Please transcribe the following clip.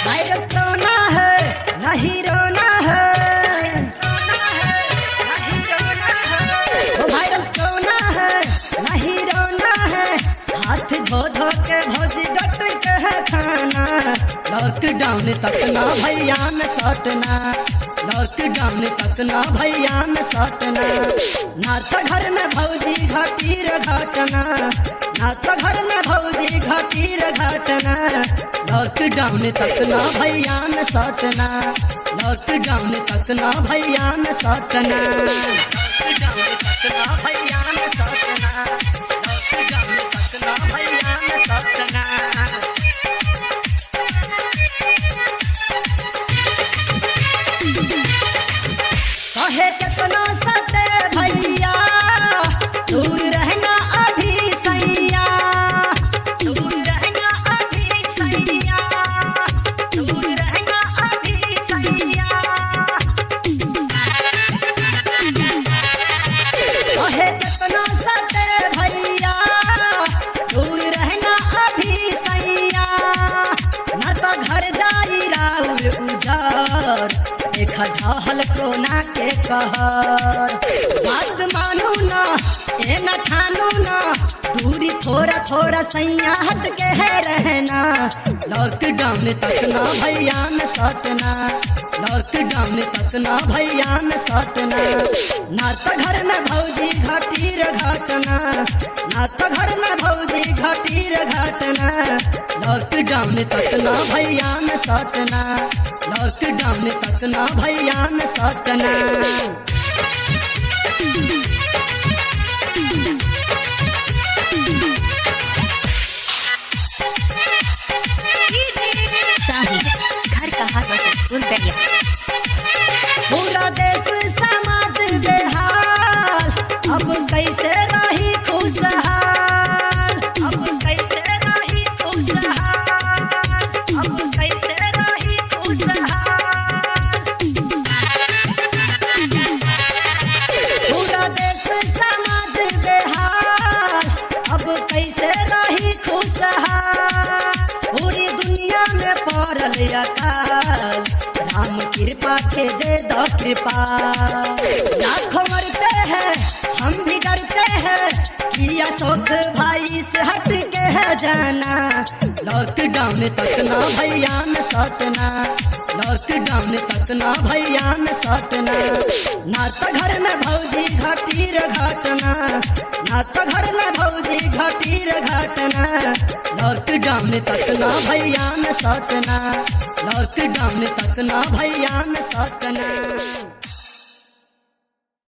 Virus corona है नहीं रोना है, वो वायरस कोरोना है नहीं रोना है। हाथ धो धो के भौजी डॉक्टर के है खाना। लॉकडाउन तक ना भैया में सटना, लॉकडाउन तक ना भैया में सटना। ना तो घर में भौजी घटीर घटना, ना तो घर में भौजी घटीर घटना। लॉकडाउन तक ना भैया में सटना, लॉकडाउन तक ना भैया में सटना, लॉकडाउन तक ना भैया में सटना, लॉकडाउन तक ना भैया में सटना। कहे कितना सटे भैया, दूर रहना अभी सैया, दूर रहना अभी सैया, दूर रहना अभी सैया। कहे कितना सटे भैया, दूर रहना अभी सैया। न तो घर जाई राउर उजार, देखा ढहल कोरोना के कहर। बात मानू ना ए न ठानू ना, दूरी थोड़ा थोड़ा सैया हट के है रहना। लॉकडाउन तक ना भैया में सटना, लॉकडाउन तक ना भैया में सटना। ना तो घर में भौजी घटीर घटना, ना तो घर में भौजी घटीर घटना। लॉकडाउन तक ना भैया में सटना, लॉकडाउन तक ना भैया में सटना। घर कहाँ बस पूरा देश समाज बेहाल, अब कैसे रही खुशहाल, अब कैसे रही खुशहाल, अब कैसे रही खुशहाल। पूरा देश समाज बेहाल, अब कैसे रही खुशहाल। पूरी दुनिया में पड़ल अकाल, राम कृपा के दे दो कृपा। लाखों मरते हैं हम भी डरते हैं, कि अशोक भाई से हट के है जाना। लॉकडाउन तक ना भैया में सटना, लॉकडाउन तक ना भैया में सटना। ना तो घर में भौजी घटीर घटना, ना तो घर में भौजी घटीर घटना। लॉकडाउन तक ना भैया में सटना, लॉकडाउन तक ना भैया में सटना।